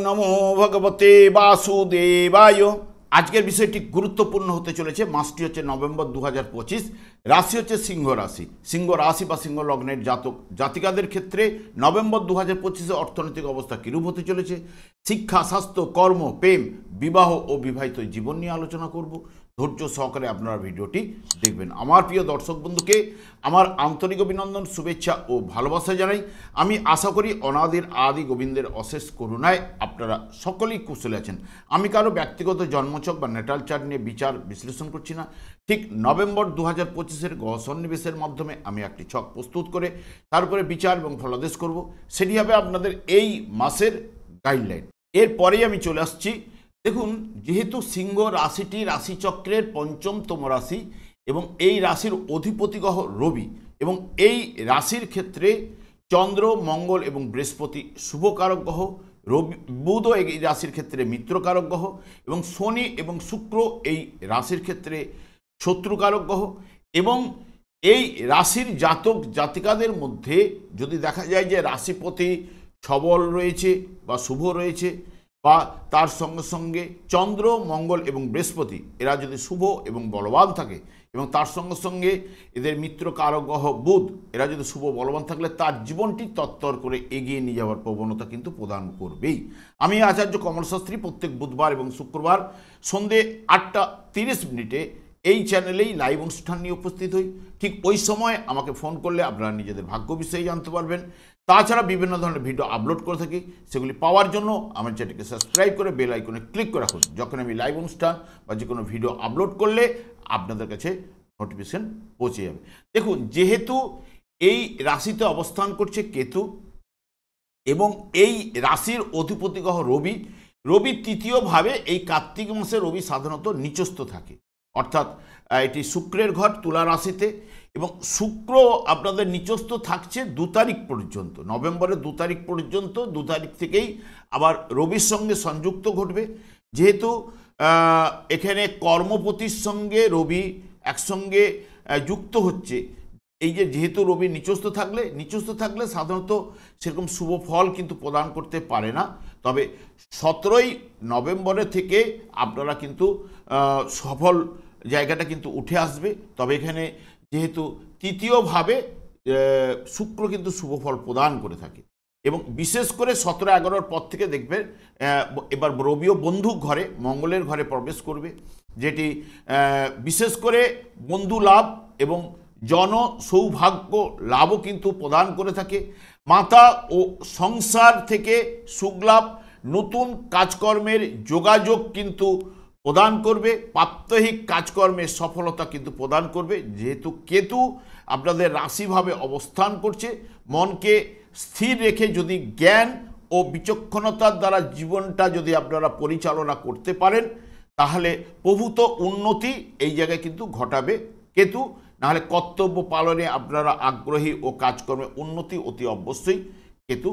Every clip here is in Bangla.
নমো ভগবতে বাসুদেবায়। আজকের বিষয়টি গুরুত্বপূর্ণ হতে চলেছে। মাসটি হচ্ছে নভেম্বর 2025। রাশি হচ্ছে সিংহ রাশি। সিংহ রাশি বা সিংহ লগ্নের জাতক জাতিকাদের ক্ষেত্রে নভেম্বর 2025-এ অর্থনৈতিক অবস্থা কীরূপ হতে চলেছে, শিক্ষা, স্বাস্থ্য, কর্ম, প্রেম, বিবাহ ও বিবাহিত জীবন নিয়ে আলোচনা করব। ধৈর্য সহকারে আপনারা ভিডিওটি দেখবেন। আমার প্রিয় দর্শক বন্ধুকে আমার আন্তরিক অভিনন্দন, শুভেচ্ছা ও ভালোবাসা জানাই। আমি আশা করি অনাদির আদি গোবিন্দের অশেষ করুণায় আপনারা সকলেই কুশলে আছেন। আমি কারো ব্যক্তিগত জন্মছক বা নেটাল চার্ট নিয়ে বিচার বিশ্লেষণ করছি না। ঠিক নভেম্বর 2025-এর গ্রহ সন্নিবেশের মাধ্যমে আমি একটি ছক প্রস্তুত করে তারপরে বিচার এবং ফলাদেশ করব। সেটি হবে আপনাদের এই মাসের গাইডলাইন। এরপরেই আমি চলে আসছি। দেখুন, যেহেতু সিংহ রাশিটি রাশিচক্রের পঞ্চমতম রাশি এবং এই রাশির অধিপতি গ্রহ রবি, এবং এই রাশির ক্ষেত্রে চন্দ্র, মঙ্গল এবং বৃহস্পতি শুভকারক গ্রহ, রবি বুধও এই রাশির ক্ষেত্রে মিত্রকারক গ্রহ, এবং শনি এবং শুক্র এই রাশির ক্ষেত্রে শত্রুকারক গ্রহ। এবং এই রাশির জাতক জাতিকাদের মধ্যে যদি দেখা যায় যে রাশিপতি সবল রয়েছে বা শুভ রয়েছে, বা তার সঙ্গে সঙ্গে চন্দ্র, মঙ্গল এবং বৃহস্পতি এরা যদি শুভ এবং বলবান থাকে, এবং তার সঙ্গে সঙ্গে এদের মিত্র কারক গ্রহ বুধ এরা যদি শুভ বলবান থাকলে তার জীবনটি তত্তর করে এগিয়ে নিয়ে যাওয়ার প্রবণতা কিন্তু প্রদান করবেই। আমি আচার্য কমল শাস্ত্রী প্রত্যেক বুধবার এবং শুক্রবার সন্ধে 8:30 এই চ্যানেলেই লাইভ অনুষ্ঠান নিয়ে উপস্থিত হই। ঠিক ওই সময় আমাকে ফোন করলে আপনারা নিজেদের ভাগ্য বিষয়ে জানতে পারবেন। তাছাড়া বিভিন্ন ধরনের ভিডিও আপলোড করে থাকি, সেগুলি পাওয়ার জন্য আমার চ্যানেলকে সাবস্ক্রাইব করে বেল আইকনে ক্লিক করে রাখুন। যখন আমি লাইভ অনুষ্ঠান বা যে কোনো ভিডিও আপলোড করলে আপনাদের কাছে নোটিফিকেশন পৌঁছে যাবে। দেখুন, যেহেতু এই রাশিতে অবস্থান করছে কেতু এবং এই রাশির অধিপতি গ্রহ রবি তৃতীয়ভাবে, এই কার্তিক মাসে রবি সাধারণত নিচস্থ থাকে, অর্থাৎ এটি শুক্রের ঘর তুলা রাশিতে, এবং শুক্র আপনাদের নিচস্থ থাকছে 2 তারিখ পর্যন্ত, নভেম্বরের 2 তারিখ পর্যন্ত। 2 তারিখ থেকেই আবার রবির সঙ্গে সংযুক্ত ঘটবে। যেহেতু এখানে কর্মপতির সঙ্গে রবি একসঙ্গে যুক্ত হচ্ছে, এই যে যেহেতু রবি নিচস্থ থাকলে সাধারণত সেরকম শুভ ফল কিন্তু প্রদান করতে পারে না। তবে 17ই নভেম্বরের থেকে আপনারা কিন্তু সফল জায়গাটা কিন্তু উঠে আসবে। তবে এখানে যেহেতু তৃতীয়ভাবে শুক্র কিন্তু শুভ ফল প্রদান করে থাকে, এবং বিশেষ করে 17-11-র পর থেকে দেখবেন এবার রবিও বন্ধু ঘরে, মঙ্গলের ঘরে প্রবেশ করবে, যেটি বিশেষ করে বন্ধু লাভ এবং জন সৌভাগ্য লাভও কিন্তু প্রদান করে থাকে। মাতা ও সংসার থেকে সুখলাভ, নতুন কাজকর্মের যোগাযোগ কিন্তু প্রদান করবে, প্রাত্যহিক কাজকর্মের সফলতা কিন্তু প্রদান করবে। যেহেতু কেতু আপনাদের রাশিভাবে অবস্থান করছে, মনকে স্থির রেখে যদি জ্ঞান ও বিচক্ষণতার দ্বারা জীবনটা যদি আপনারা পরিচালনা করতে পারেন, তাহলে প্রভূত উন্নতি এই জায়গায় কিন্তু ঘটাবে কেতু। নাহলে কর্তব্য পালনে আপনারা আগ্রহী ও কাজকর্মে উন্নতি অতি অবশ্যই কেতু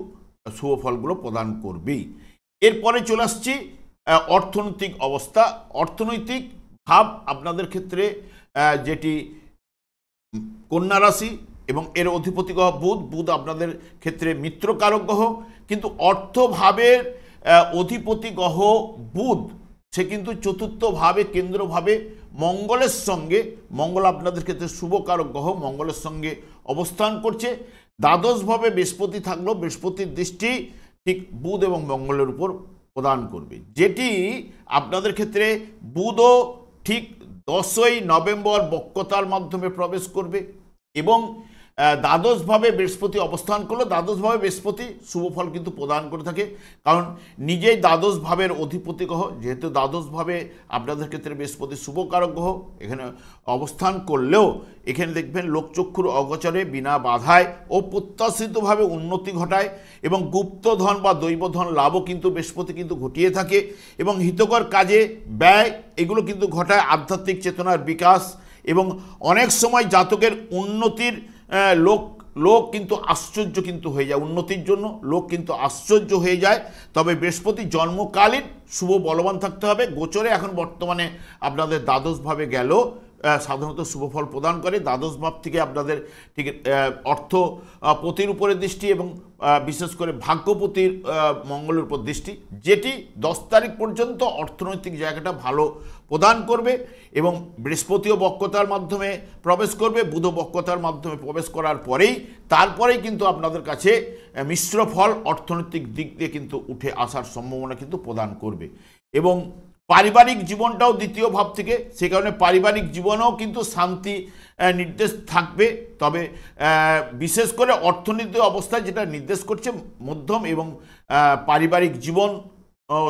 শুভ ফলগুলো প্রদান করবেই। এরপরে চলে আসছি অর্থনৈতিক অবস্থা। অর্থনৈতিক ভাব আপনাদের ক্ষেত্রে যেটি কন্যা রাশি এবং এর অধিপতি গ্রহ বুধ আপনাদের ক্ষেত্রে মিত্রকারক গ্রহ, কিন্তু অর্থভাবের অধিপতি গ্রহ বুধ সে কিন্তু চতুর্থভাবে কেন্দ্রভাবে মঙ্গলের সঙ্গে, মঙ্গল আপনাদের ক্ষেত্রে শুভকারক গ্রহ, মঙ্গলের সঙ্গে অবস্থান করছে। দ্বাদশভাবে বৃহস্পতি থাকলেও বৃহস্পতির দৃষ্টি ঠিক বুধ এবং মঙ্গলের উপর প্রদান করবে, যেটি আপনাদের ক্ষেত্রে বুধও ঠিক 10ই নভেম্বর বক্রতার মাধ্যমে প্রবেশ করবে, এবং দ্বাদশভাবে বৃহস্পতি অবস্থান করলো। দ্বাদশভাবে বৃহস্পতি শুভফল কিন্তু প্রদান করে থাকে, কারণ নিজেই দ্বাদশ ভাবের অধিপতি গ্রহ। যেহেতু দ্বাদশভাবে আপনাদের ক্ষেত্রে বৃহস্পতি শুভকারক গ্রহ এখানে অবস্থান করলেও এখানে দেখবেন লোকচক্ষুর অগোচরে বিনা বাধায় ও প্রত্যাশিতভাবে উন্নতি ঘটায়, এবং গুপ্তধন বা দৈবধন লাভও কিন্তু বৃহস্পতি কিন্তু ঘটিয়ে থাকে, এবং হিতকর কাজে ব্যয় এগুলো কিন্তু ঘটায়, আধ্যাত্মিক চেতনার বিকাশ, এবং অনেক সময় জাতকের উন্নতির লোক কিন্তু আশ্চর্য কিন্তু হয়ে যায়, উন্নতির জন্য লোক কিন্তু আশ্চর্য হয়ে যায়। তবে বৃহস্পতি জন্মকালীন শুভ বলবান থাকতে হবে। গোচরে এখন বর্তমানে আপনাদের দ্বাদশভাবে গেল সাধারণত শুভফল প্রদান করে। দ্বাদশ ভাব থেকে আপনাদের ঠিক অর্থ পতির উপরে দৃষ্টি এবং বিশেষ করে ভাগ্যপতির মঙ্গলের উপর দৃষ্টি, যেটি 10 তারিখ পর্যন্ত অর্থনৈতিক জায়গাটা ভালো প্রদান করবে এবং বৃহস্পতিও বক্রতার মাধ্যমে প্রবেশ করবে, বুধ বক্রতার মাধ্যমে প্রবেশ করার তারপরেই কিন্তু আপনাদের কাছে মিশ্র ফল অর্থনৈতিক দিক দিয়ে কিন্তু উঠে আসার সম্ভাবনা কিন্তু প্রদান করবে। এবং পারিবারিক জীবনটাও দ্বিতীয় ভাব থেকে, সে কারণে পারিবারিক জীবনেও কিন্তু শান্তি নির্দেশ থাকবে। তবে বিশেষ করে অর্থনৈতিক অবস্থায় যেটা নির্দেশ করছে মধ্যম, এবং পারিবারিক জীবন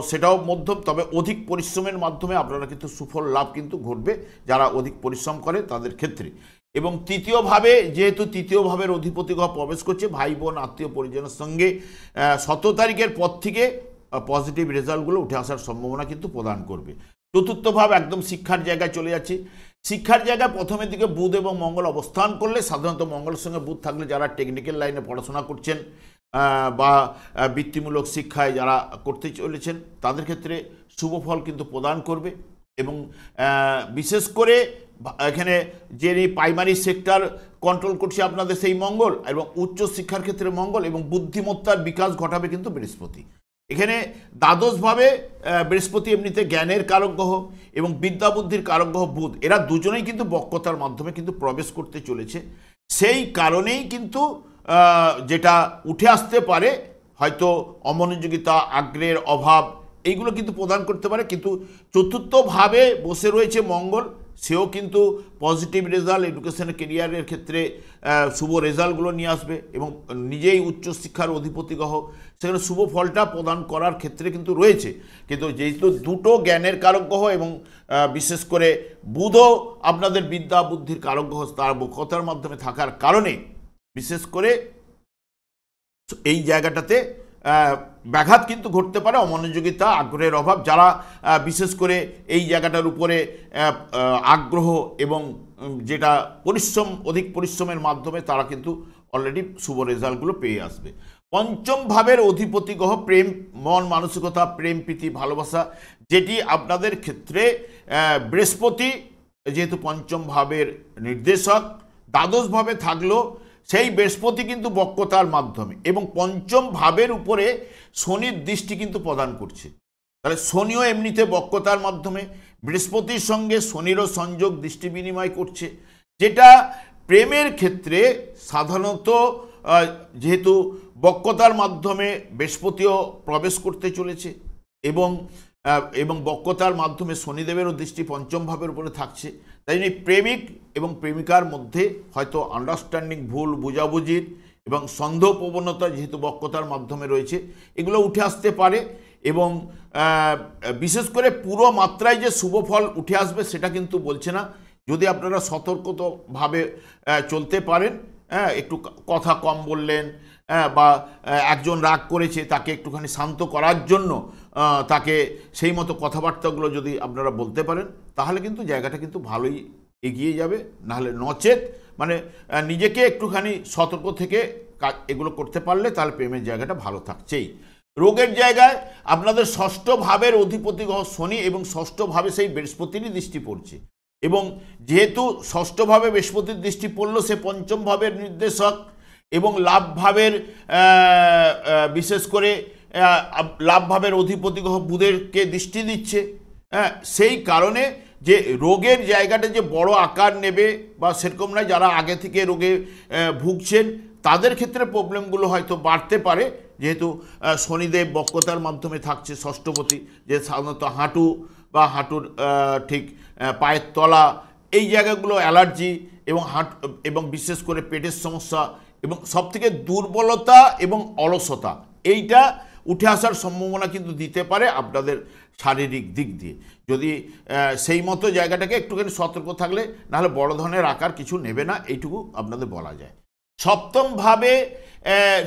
সেটাও মধ্যম, তবে অধিক পরিশ্রমের মাধ্যমে আপনারা কিন্তু সুফল লাভ কিন্তু ঘটবে যারা অধিক পরিশ্রম করে তাদের ক্ষেত্রে। এবং তৃতীয়ভাবে, যেহেতু তৃতীয় ভাবের অধিপতি গ্রহ প্রবেশ করছে, ভাই বোন আত্মীয় পরিজনের সঙ্গে 17 তারিখের পর থেকে পজিটিভ রেজাল্টগুলো উঠে আসার সম্ভাবনা কিন্তু প্রদান করবে। চতুর্থ ভাব একদম শিক্ষার জায়গায় চলে যাচ্ছে। শিক্ষার জায়গায় প্রথমের দিকে বুধ এবং মঙ্গল অবস্থান করলে, সাধারণত মঙ্গলের সঙ্গে বুধ থাকলে যারা টেকনিক্যাল লাইনে পড়াশোনা করছেন বা বৃত্তিমূলক শিক্ষায় যারা করতে চলেছেন তাদের ক্ষেত্রে শুভ ফল কিন্তু প্রদান করবে। এবং বিশেষ করে এখানে যে প্রাইমারি সেক্টর কন্ট্রোল করছে আপনাদের সেই মঙ্গল, এবং উচ্চ শিক্ষার ক্ষেত্রে মঙ্গল এবং বুদ্ধিমত্তার বিকাশ ঘটাবে কিন্তু বৃহস্পতি। এখানে দ্বাদশভাবে বৃহস্পতি এমনিতে জ্ঞানের কারক গ্রহ এবং বিদ্যা বুদ্ধির কারক গ্রহ বুধ, এরা দুজনেই কিন্তু বক্রতার মাধ্যমে কিন্তু প্রবেশ করতে চলেছে। সেই কারণেই কিন্তু যেটা উঠে আসতে পারে হয়তো অমনোযোগিতা, আগ্রহের অভাব, এইগুলো কিন্তু প্রদান করতে পারে। কিন্তু চতুর্থভাবে বসে রয়েছে মঙ্গল, সেও কিন্তু পজিটিভ রেজাল্ট, এডুকেশন কেরিয়ারের ক্ষেত্রে শুভ রেজাল্টগুলো নিয়ে আসবে এবং নিজেই উচ্চশিক্ষার অধিপতি গ্রহ, সেখানে শুভ ফলটা প্রদান করার ক্ষেত্রে কিন্তু রয়েছে। কিন্তু যেহেতু দুটো জ্ঞানের কারক গ্রহ এবং বিশেষ করে বুধও আপনাদের বিদ্যা বুদ্ধির কারক গ্রহ, তার বক্রতার মাধ্যমে থাকার কারণে বিশেষ করে এই জায়গাটাতে ব্যাঘাত কিন্তু ঘটতে পারে, অমনোযোগিতা, আগ্রহের অভাব। যারা বিশেষ করে এই জায়গাটার উপরে আগ্রহ এবং যেটা পরিশ্রম, অধিক পরিশ্রমের মাধ্যমে তারা কিন্তু অলরেডি শুভ রেজাল্টগুলো পেয়ে আসবে। পঞ্চম ভাবের অধিপতি গ্রহ প্রেম, মন মানসিকতা, প্রেম প্রীতি, ভালোবাসা, যেটি আপনাদের ক্ষেত্রে বৃহস্পতি যেহেতু পঞ্চম ভাবের নির্দেশক, দ্বাদশভাবে থাকলেও সেই বৃহস্পতি কিন্তু বক্রতার মাধ্যমে এবং পঞ্চম ভাবের উপরে শনির দৃষ্টি কিন্তু প্রদান করছে। তাহলে শনিও এমনিতে বক্রতার মাধ্যমে বৃহস্পতির সঙ্গে শনিরও সংযোগ, দৃষ্টি বিনিময় করছে, যেটা প্রেমের ক্ষেত্রে সাধারণত যেহেতু বক্রতার মাধ্যমে বৃহস্পতিও প্রবেশ করতে চলেছে এবং বক্রতার মাধ্যমে শনিদেবেরও দৃষ্টি পঞ্চম ভাবের উপরে থাকছে, তাই জন্য প্রেমিক এবং প্রেমিকার মধ্যে হয়তো আন্ডারস্ট্যান্ডিং, ভুল বুঝাবুঝির এবং সন্দেহ প্রবণতা যেহেতু বক্রতার মাধ্যমে রয়েছে, এগুলো উঠে আসতে পারে। এবং বিশেষ করে পুরো মাত্রায় যে শুভ ফল উঠে আসবে সেটা কিন্তু বলছে না। যদি আপনারা সতর্কভাবে চলতে পারেন, একটু কথা কম বললেন বা একজন রাগ করেছে তাকে একটুখানি শান্ত করার জন্য তাকে সেই মতো কথাবার্তাগুলো যদি আপনারা বলতে পারেন, তাহলে কিন্তু জায়গাটা কিন্তু ভালোই এগিয়ে যাবে। নাহলে নচেত মানে নিজেকে একটুখানি সতর্ক থেকে এগুলো করতে পারলে তাহলে প্রেমের জায়গাটা ভালো থাকছেই। রোগের জায়গায় আপনাদের ষষ্ঠ ভাবের অধিপতি গ্রহ শনি এবং ষষ্ঠ ভাবে সেই বৃহস্পতিরই দৃষ্টি পড়ছে, এবং যেহেতু ষষ্ঠ ভাবে বৃহস্পতির দৃষ্টি পড়ল, সে পঞ্চম ভাবের নির্দেশক এবং লাভ ভাবের বিশেষ করে লাভ ভাবের অধিপতি গ্রহ বুধেরকে দৃষ্টি দিচ্ছে। সেই কারণে যে রোগের জায়গাটা যে বড় আকার নেবে বা সেরকম নয়, যারা আগে থেকে রোগে ভুগছেন তাদের ক্ষেত্রে প্রবলেমগুলো হয়তো বাড়তে পারে, যেহেতু শনিদেব বক্রতার মাধ্যমে থাকছে ষষ্ঠপতি, যে সাধারণত হাঁটু বা হাঁটুর ঠিক পায়ের তলা এই জায়গাগুলো অ্যালার্জি এবং বিশেষ করে পেটের সমস্যা এবং সবথেকে দুর্বলতা এবং অলসতা, এইটা উঠে আসার সম্ভাবনা কিন্তু দিতে পারে আপনাদের শারীরিক দিক দিয়ে। যদি সেই মতো জায়গাটাকে একটুখানি সতর্ক থাকলে, নাহলে বড় ধরনের আকার কিছু নেবে না, এইটুকু আপনাদের বলা যায়। সপ্তমভাবে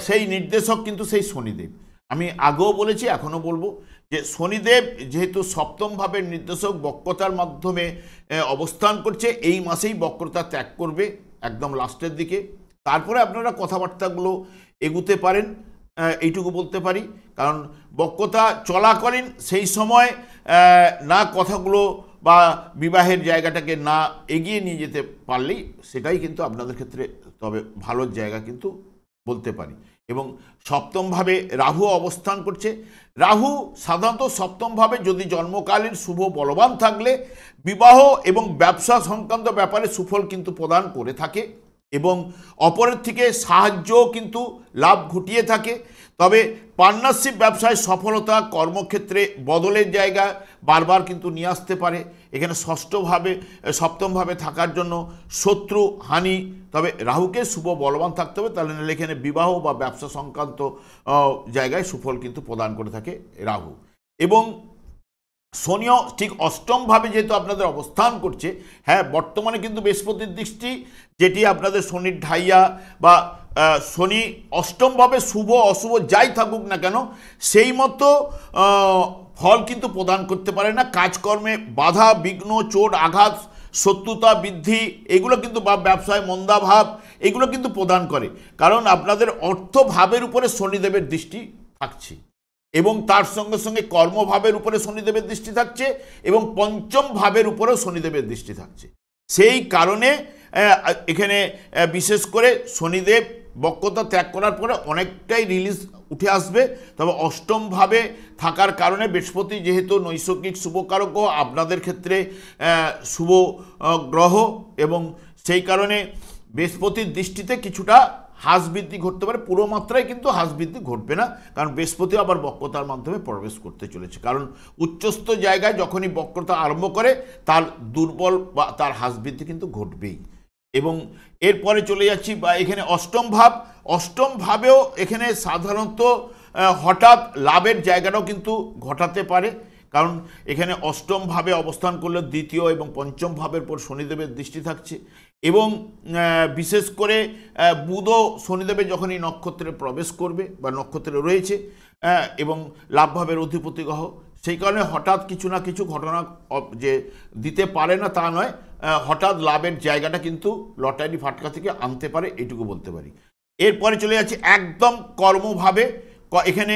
সেই নির্দেশক কিন্তু সেই শনিদেব। আমি আগেও বলেছি, এখনও বলবো যে শনিদেব যেহেতু সপ্তম ভাবের নির্দেশক, বক্রতার মাধ্যমে অবস্থান করছে, এই মাসেই বক্রতা ত্যাগ করবে একদম লাস্টের দিকে। তারপরে আপনারা কথাবার্তাগুলো এগুতে পারেন, এইটুকু বলতে পারি। কারণ বক্রতা চলাকালীন সেই সময় না কথাগুলো বা বিবাহের জায়গাটাকে না এগিয়ে নিয়ে যেতে পারলেই সেটাই কিন্তু আপনাদের ক্ষেত্রে তবে ভালো জায়গা কিন্তু বলতে পারি। এবং সপ্তমভাবে রাহু অবস্থান করছে। রাহু সাধারণত সপ্তমভাবে যদি জন্মকালীন শুভ বলবান থাকলে বিবাহ এবং ব্যবসা সংক্রান্ত ব্যাপারে সুফল কিন্তু প্রদান করে থাকে এবং অপরের থেকে সাহায্য কিন্তু লাভ ঘটিয়ে থাকে। তবে পার্টনারশিপ ব্যবসায় সফলতা, কর্মক্ষেত্রে বদলের জায়গা বারবার কিন্তু নিয়ে আসতে পারে। এখানে সপ্তমভাবে থাকার জন্য শত্রু হানি, তবে রাহুকে শুভ বলবান থাকতে হবে, তাহলে নাহলে এখানে বিবাহ বা ব্যবসা সংক্রান্ত জায়গায় সুফল কিন্তু প্রদান করে থাকে রাহু। এবং শনিও ঠিক অষ্টমভাবে যেহেতু আপনাদের অবস্থান করছে, হ্যাঁ বর্তমানে কিন্তু বৃহস্পতির দৃষ্টি, যেটি আপনাদের শনির ঢাইয়া বা শনি অষ্টমভাবে শুভ অশুভ যাই থাকুক না কেন সেই মতো ফল কিন্তু প্রদান করতে পারে না। কাজকর্মে বাধা বিঘ্ন, চোট আঘাত, শত্রুতা বৃদ্ধি, এগুলো কিন্তু বা ব্যবসায় মন্দাভাব এগুলো কিন্তু প্রদান করে, কারণ আপনাদের অর্থভাবের উপরে শনিদেবের দৃষ্টি থাকছে এবং তার সঙ্গে সঙ্গে কর্মভাবের উপরে শনিদেবের দৃষ্টি থাকছে এবং পঞ্চম ভাবের উপরেও শনিদেবের দৃষ্টি থাকছে। সেই কারণে এখানে বিশেষ করে শনিদেব বক্রতা ত্যাগ করার পরে অনেকটাই রিলিজ উঠে আসবে। তবে অষ্টমভাবে থাকার কারণে বৃহস্পতি যেহেতু নৈসর্গিক শুভকারক গ্রহ, আপনাদের ক্ষেত্রে শুভ গ্রহ, এবং সেই কারণে বৃহস্পতির দৃষ্টিতে কিছুটা হ্রাস বৃদ্ধি ঘটতে পারে, পুরো মাত্রায় কিন্তু হ্রাস বৃদ্ধি ঘটবে না, কারণ বৃহস্পতি আবার বক্রতার মাধ্যমে প্রবেশ করতে চলেছে। কারণ উচ্চস্থ জায়গায় যখনই বক্রতা আরম্ভ করে তার দুর্বল বা তার হ্রাস বৃদ্ধি কিন্তু ঘটবেই। এবং এরপরে চলে যাচ্ছি বা এখানে অষ্টম ভাবেও এখানে সাধারণত হঠাৎ লাভের জায়গাটাও কিন্তু ঘটাতে পারে, কারণ এখানে অষ্টমভাবে অবস্থান করলে দ্বিতীয় এবং পঞ্চম ভাবের পর শনিদেবের দৃষ্টি থাকছে। এবং বিশেষ করে বুধও শনিদেবের যখনই নক্ষত্রে প্রবেশ করবে বা নক্ষত্রে রয়েছে এবং লাভভাবের অধিপতি গ্রহ, সেই কারণে হঠাৎ কিছু না কিছু ঘটনা যে দিতে পারে না তা নয়, হঠাৎ লাভের জায়গাটা কিন্তু লটারি ফাটকা থেকে আনতে পারে, এটুকু বলতে পারি। এরপরে চলে যাচ্ছে একদম কর্মভাবে। এখানে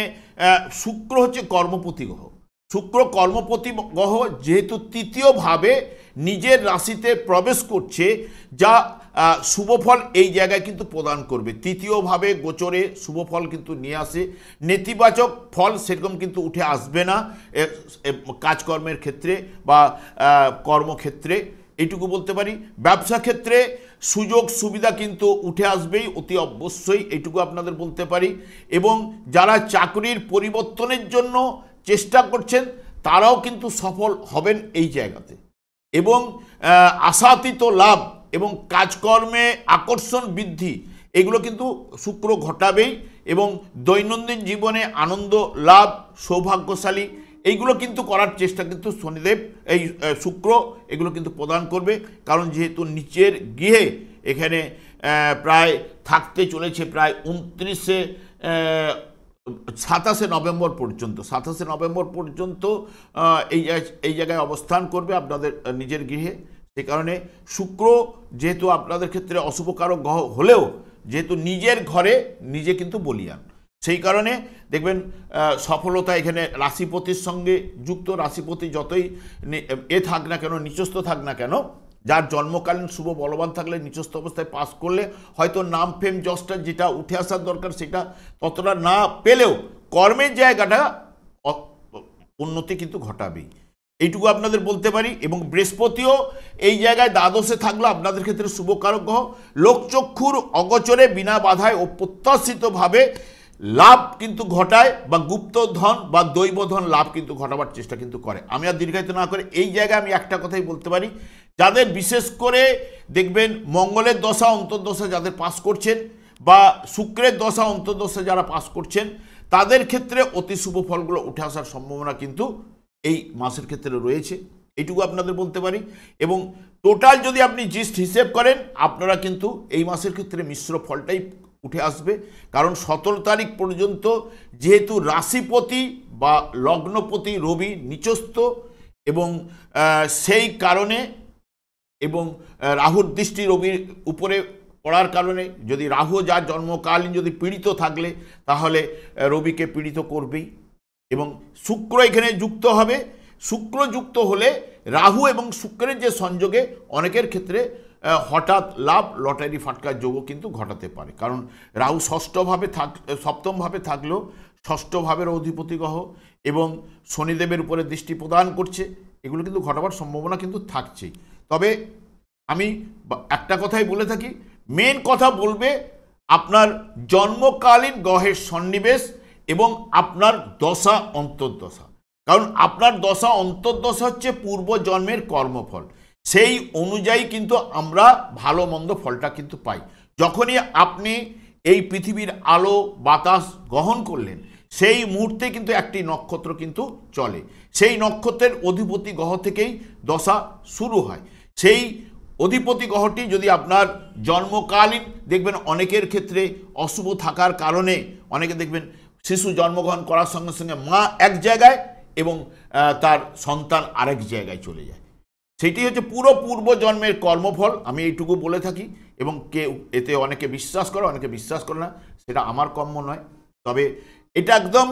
শুক্র হচ্ছে কর্মপতি গ্রহ। শুক্র কর্মপতি গ্রহ যেহেতু তৃতীয়ভাবে নিজের রাশিতে প্রবেশ করছে, যা শুভফল এই জায়গায় কিন্তু প্রদান করবে। তৃতীয়ভাবে গোচরে শুভফল কিন্তু নিয়ে আসে, নেতিবাচক ফল সেরকম কিন্তু উঠে আসবে না কাজকর্মের ক্ষেত্রে বা কর্মক্ষেত্রে, এইটুকু বলতে পারি। ব্যবসা ক্ষেত্রে সুযোগ সুবিধা কিন্তু উঠে আসবেই অতি অবশ্যই, এইটুকু আপনাদের বলতে পারি। এবং যারা চাকরির পরিবর্তনের জন্য চেষ্টা করছেন তারাও কিন্তু সফল হবেন এই জায়গাতে। এবং আশাতীত লাভ এবং কাজকর্মে আকর্ষণ বৃদ্ধি এগুলো কিন্তু শুক্র ঘটাবেই। এবং দৈনন্দিন জীবনে আনন্দ লাভ, সৌভাগ্যশালী এইগুলো কিন্তু করার চেষ্টা কিন্তু শনিদেব এই শুক্র এগুলো কিন্তু প্রদান করবে, কারণ যেহেতু নিচের গৃহে এখানে প্রায় থাকতে চলেছে প্রায় 27শে নভেম্বর পর্যন্ত এই জায়গায় অবস্থান করবে আপনাদের নিজের গৃহে। সে কারণে শুক্র যেহেতু আপনাদের ক্ষেত্রে অশুভকারক গ্রহ হলেও যেহেতু নিজের ঘরে নিজে কিন্তু বলীয়ান, সেই কারণে দেখবেন সফলতা এখানে রাশিপতির সঙ্গে যুক্ত। রাশিপতি যতই থাক না কেন, নিচস্থ থাক না কেন, যার জন্মকালীন শুভ বলবান থাকলে নিচস্থ অবস্থায় পাস করলে হয়তো নাম ফেম যশটা যেটা উঠে আসার দরকার সেটা ততটা না পেলেও কর্মের জায়গাটা উন্নতি কিন্তু ঘটাবেই, এইটুকু আপনাদের বলতে পারি। এবং বৃহস্পতিও এই জায়গায় দ্বাদশে থাকলো আপনাদের ক্ষেত্রে শুভকারক গ্রহ। লোকচক্ষুর অগোচরে বিনা বাধায় অপ্রত্যাশিতভাবে লাভ কিন্তু ঘটায় বা গুপ্ত ধন বা দৈব ধন লাভ কিন্তু ঘটাবার চেষ্টা কিন্তু করে। আমি আর দীর্ঘায়িত না করে এই জায়গায় আমি একটা কথাই বলতে পারি, যাদের বিশেষ করে দেখবেন মঙ্গলের দশা অন্তর্দশা যাদের পাস করছেন বা শুক্রের দশা অন্তর্দশা যারা পাস করছেন, তাদের ক্ষেত্রে অতি শুভ ফলগুলো উঠে আসার সম্ভাবনা কিন্তু এই মাসের ক্ষেত্রে রয়েছে, এইটুকু আপনাদের বলতে পারি। এবং টোটাল যদি আপনি জিস্ট হিসেব করেন আপনারা কিন্তু এই মাসের ক্ষেত্রে মিশ্র ফলটাই উঠে আসবে, কারণ 17 তারিখ পর্যন্ত যেহেতু রাশিপতি বা লগ্নপতি রবি নিচস্থ এবং সেই কারণে এবং রাহুর দৃষ্টি রবির উপরে পড়ার কারণে যদি রাহু যার জন্মকালীন যদি পীড়িত থাকলে তাহলে রবিকে পীড়িত করবেই। এবং শুক্র এখানে যুক্ত হবে, শুক্রযুক্ত হলে রাহু এবং শুক্রের যে সংযোগে অনেকের ক্ষেত্রে হঠাৎ লাভ লটারি ফাটকার যোগও কিন্তু ঘটাতে পারে। কারণ রাহু সপ্তমভাবে থাকলেও ষষ্ঠ ভাবের অধিপতি গ্রহ এবং শনিদেবের উপরে দৃষ্টি প্রদান করছে, এগুলো কিন্তু ঘটাবার সম্ভাবনা কিন্তু থাকছেই। তবে আমি একটা কথাই বলে থাকি, মেন কথা বলবে আপনার জন্মকালীন গ্রহের সন্নিবেশ এবং আপনার দশা অন্তর্দশা। কারণ আপনার দশা অন্তর্দশা হচ্ছে পূর্বজন্মের কর্মফল, সেই অনুযায়ী কিন্তু আমরা ভালো মন্দ ফলটা কিন্তু পাই। যখনই আপনি এই পৃথিবীর আলো বাতাস গ্রহণ করলেন, সেই মুহূর্তে কিন্তু একটি নক্ষত্র কিন্তু চলে, সেই নক্ষত্রের অধিপতি গ্রহ থেকেই দশা শুরু হয়। সেই অধিপতি গ্রহটি যদি আপনার জন্মকালীন দেখবেন অনেকের ক্ষেত্রে অশুভ থাকার কারণে অনেকে দেখবেন শিশু জন্মগ্রহণ করার সঙ্গে সঙ্গে মা এক জায়গায় এবং তার সন্তান আরেক জায়গায় চলে যায়। সেটি হচ্ছে পুরো পূর্বজন্মের কর্মফল, আমি এইটুকু বলে থাকি। এবং কেউ এতে অনেকে বিশ্বাস করে, অনেকে বিশ্বাস করে না, সেটা আমার কর্ম নয়। তবে এটা একদম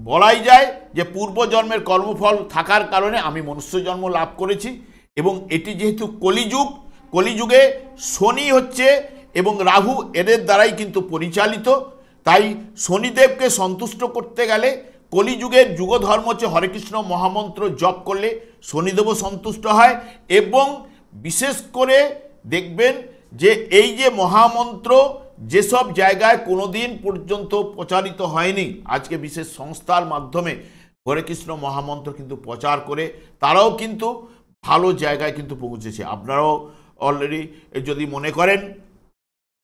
বলাই যায় যে পূর্বজন্মের কর্মফল থাকার কারণে আমি মনুষ্য জন্ম লাভ করেছি। এবং এটি যেহেতু কলিযুগে শনি হচ্ছে এবং রাহু এদের দ্বারাই কিন্তু পরিচালিত, তাই শনিদেবকে সন্তুষ্ট করতে গেলে কলিযুগের যুগধর্ম হচ্ছে হরে কৃষ্ণ মহামন্ত্র জপ করলে শনিদেবও সন্তুষ্ট হয়। এবং বিশেষ করে দেখবেন যে এই যে মহামন্ত্র যেসব জায়গায় কোনোদিন পর্যন্ত প্রচারিত হয়নি, আজকে বিশেষ সংস্থার মাধ্যমে হরে কৃষ্ণ মহামন্ত্র কিন্তু প্রচার করে তারাও কিন্তু ভালো জায়গায় কিন্তু পৌঁছেছে। আপনারাও অলরেডি যদি মনে করেন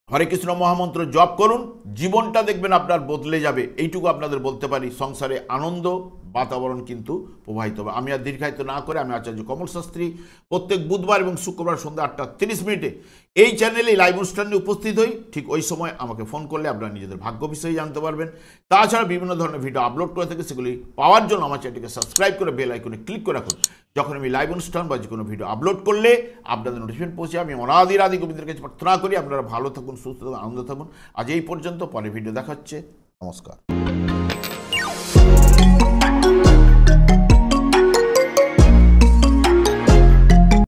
হরে কৃষ্ণ মহামন্ত্র জপ করুন, জীবনটা দেখবেন আপনার বদলে যাবে, এইটুকু আপনাদের বলতে পারি। সংসারে আনন্দ বাতাবরণ কিন্তু প্রবাহিত হবে। আমি আর দীর্ঘায়িত না করে আমি আচার্য কমল শাস্ত্রী প্রত্যেক বুধবার এবং শুক্রবার সন্ধ্যা 8:30 এই চ্যানেলে লাইভ অনুষ্ঠানে উপস্থিত হই। ঠিক ওই সময় আমাকে ফোন করলে আপনারা নিজেদের ভাগ্য বিষয়ে জানতে পারবেন। তাছাড়া বিভিন্ন ধরনের ভিডিও আপলোড করে থাকে, সেগুলি পাওয়ার জন্য আমার চ্যানেলটিকে সাবস্ক্রাইব করে বেল আইকনে ক্লিক করে রাখুন। যখন আমি লাইভ অনুষ্ঠান বা যে কোনো ভিডিও আপলোড করলে আপনাদের নোটিফিকেশন পৌঁছে। আমি অনাদি আদি গোবিন্দের কাছে প্রার্থনা করি আপনারা ভালো থাকুন, সুস্থ থাকুন, আনন্দ থাকুন। আজ এই পর্যন্ত, পরে ভিডিও দেখা হচ্ছে। নমস্কার।